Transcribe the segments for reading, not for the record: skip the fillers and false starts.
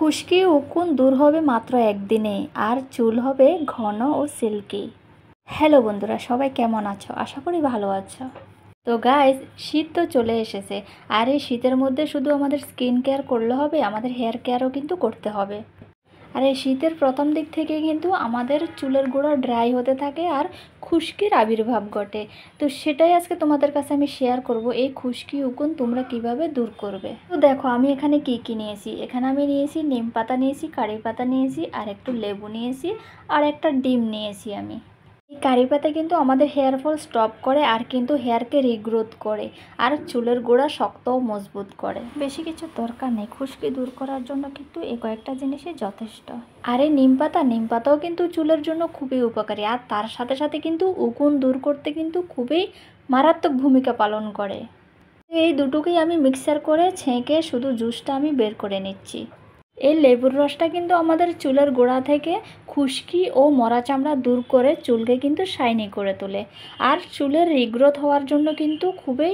খুশকি উকুন দূর হবে মাত্র একদিনে, আর চুল হবে ঘন ও সিল্কি। হ্যালো বন্ধুরা, সবাই কেমন আছো? আশা করি ভালো আছো। তো গাইজ, শীত তো চলে এসেছে, আর এই শীতের মধ্যে শুধু আমাদের স্কিন কেয়ার করলে হবে, আমাদের হেয়ার কেয়ারও কিন্তু করতে হবে। আর এই শীতের প্রথম দিক থেকে কিন্তু আমাদের চুলের গোড়া ড্রাই হতে থাকে আর খুশকির আবির্ভাব ঘটে। তো সেটাই আজকে তোমাদের কাছে আমি শেয়ার করব, এই খুশকি উকুন তোমরা কিভাবে দূর করবে। তো দেখো আমি এখানে কি নিয়েছি। এখানে আমি নিয়েছি নিম পাতা, নিয়েছি কারি পাতা, নিয়েছি আর একটু লেবু নিয়েছি, আর একটা ডিম নিয়েছি আমি। এই কারি পাতা কিন্তু আমাদের হেয়ার ফল স্টপ করে, আর কিন্তু হেয়ারকে রিগ্রোথ করে, আর চুলের গোড়া শক্ত ও মজবুত করে। বেশি কিছু দরকার নেই, খুশকি দূর করার জন্য কিন্তু এই কয়েকটা জিনিসই যথেষ্ট। আর এই নিম পাতাও কিন্তু চুলের জন্য খুবই উপকারী, আর তার সাথে সাথে কিন্তু উকুন দূর করতে কিন্তু খুবই মারাত্মক ভূমিকা পালন করে। এই দুটোকেই আমি মিক্সার করে ছেঁকে শুধু জুসটা আমি বের করে নিচ্ছি। এই লেবুর রসটা কিন্তু আমাদের চুলের গোড়া থেকে খুশকি ও মরা চামড়া দূর করে চুলকে কিন্তু শাইনি করে তোলে, আর চুলের রিগ্রোথ হওয়ার জন্য কিন্তু খুবই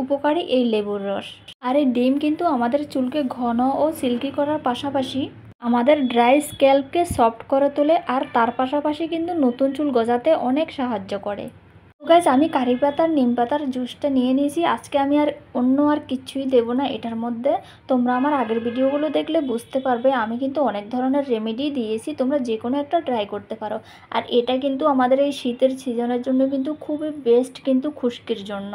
উপকারী এই লেবুর রস। আর এই ডিম কিন্তু আমাদের চুলকে ঘন ও সিল্কি করার পাশাপাশি আমাদের ড্রাই স্ক্যাল্পকে সফট করে তোলে, আর তার পাশাপাশি কিন্তু নতুন চুল গজাতে অনেক সাহায্য করে। তো গাইজ, আমি কারি পাতার নিম পাতার জুসটা নিয়ে নিয়েছি। আজকে আমি অন্য কিছুই দেবো না এটার মধ্যে। তোমরা আমার আগের ভিডিওগুলো দেখলে বুঝতে পারবে, আমি কিন্তু অনেক ধরনের রেমেডি দিয়েছি, তোমরা যে কোনো একটা ট্রাই করতে পারো। আর এটা কিন্তু আমাদের এই শীতের সিজনের জন্য কিন্তু খুবই বেস্ট কিন্তু খুশকির জন্য।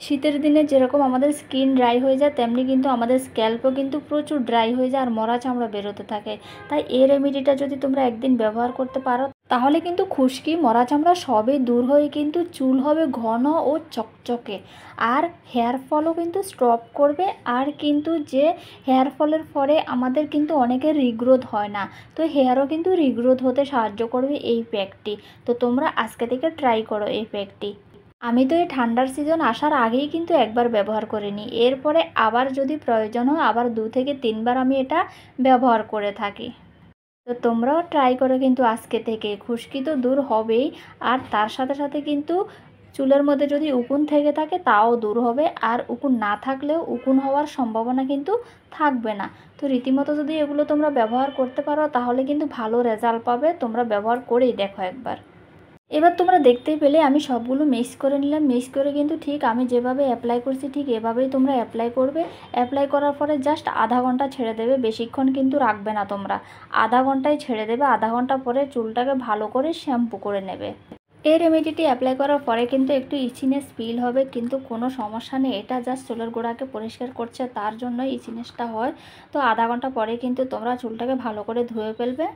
শীতের দিনে যেরকম আমাদের স্কিন ড্রাই হয়ে যায়, তেমনি কিন্তু আমাদের স্ক্যাল্পও কিন্তু প্রচুর ড্রাই হয়ে যায় আর মরা চামড়া বেরোতে থাকে। তাই এই রেমেডিটা যদি তোমরা একদিন ব্যবহার করতে পারো, তাহলে কিন্তু খুশকি মরা চামড়া সবই দূর হয়ে কিন্তু চুল হবে ঘন ও চকচকে, আর হেয়ার ফলও কিন্তু স্টপ করবে। আর কিন্তু যে হেয়ার ফলের ফলে আমাদের কিন্তু অনেকের রিগ্রোথ হয় না, তো হেয়ারও কিন্তু রিগ্রোথ হতে সাহায্য করবে এই প্যাকটি। তো তোমরা আজকে থেকে ট্রাই করো এই প্যাকটি। আমি তো এই ঠান্ডার সিজন আসার আগেই কিন্তু একবার ব্যবহার করে নিই, এরপরে আবার যদি প্রয়োজন হয় আবার 2 থেকে 3 বার আমি এটা ব্যবহার করে থাকি। তো তোমরাও ট্রাই করো কিন্তু আজকে থেকে, খুশকি তো দূর হবেই, আর তার সাথে সাথে কিন্তু চুলের মধ্যে যদি উকুন থেকে থাকে তাও দূর হবে, আর উকুন না থাকলেও উকুন হওয়ার সম্ভাবনা কিন্তু থাকবে না। তো রীতিমতো যদি এগুলো তোমরা ব্যবহার করতে পারো, তাহলে কিন্তু ভালো রেজাল্ট পাবে। তোমরা ব্যবহার করেই দেখো একবার। এবার তোমরা দেখতেই পেলে আমি সবগুলো মিক্স করে নিলাম। মিক্স করে কিন্তু ঠিক আমি যেভাবে অ্যাপ্লাই করছি ঠিক এভাবেই তোমরা অ্যাপ্লাই করবে। অ্যাপ্লাই করার পরে জাস্ট আধা ঘন্টা ছেড়ে দেবে, বেশিক্ষণ কিন্তু রাখবে না তোমরা, আধা ঘন্টায় ছেড়ে দেবে। আধা ঘন্টা পরে চুলটাকে ভালো করে শ্যাম্পু করে নেবে। এই রেমেডিটি অ্যাপ্লাই করার পরে কিন্তু একটু ইচিনেস ফিল হবে, কিন্তু কোনো সমস্যা নেই, এটা জাস্ট চুলের গোড়াকে পরিষ্কার করছে তার জন্যই ইচিনেসটা হয়। তো আধা ঘন্টা পরে কিন্তু তোমরা চুলটাকে ভালো করে ধুয়ে ফেলবে।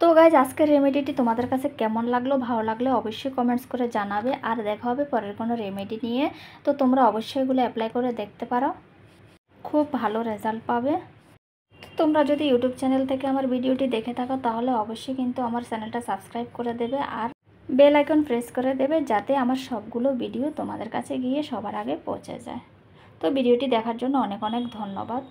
তো গাইজ, আজকের রেমেডিটি তোমাদের কাছে কেমন লাগলো, ভালো লাগলে অবশ্যই কমেন্টস করে জানাবে। আর দেখা হবে পরের কোনো রেমেডি নিয়ে। তো তোমরা অবশ্যই এগুলো অ্যাপ্লাই করে দেখতে পারো, খুব ভালো রেজাল্ট পাবে। তো তোমরা যদি ইউটিউব চ্যানেল থেকে আমার ভিডিওটি দেখে থাকো, তাহলে অবশ্যই কিন্তু আমার চ্যানেলটা সাবস্ক্রাইব করে দেবে, আর বেল আইকন প্রেস করে দেবে, যাতে আমার সবগুলো ভিডিও তোমাদের কাছে গিয়ে সবার আগে পৌঁছে যায়। তো ভিডিওটি দেখার জন্য অনেক অনেক ধন্যবাদ।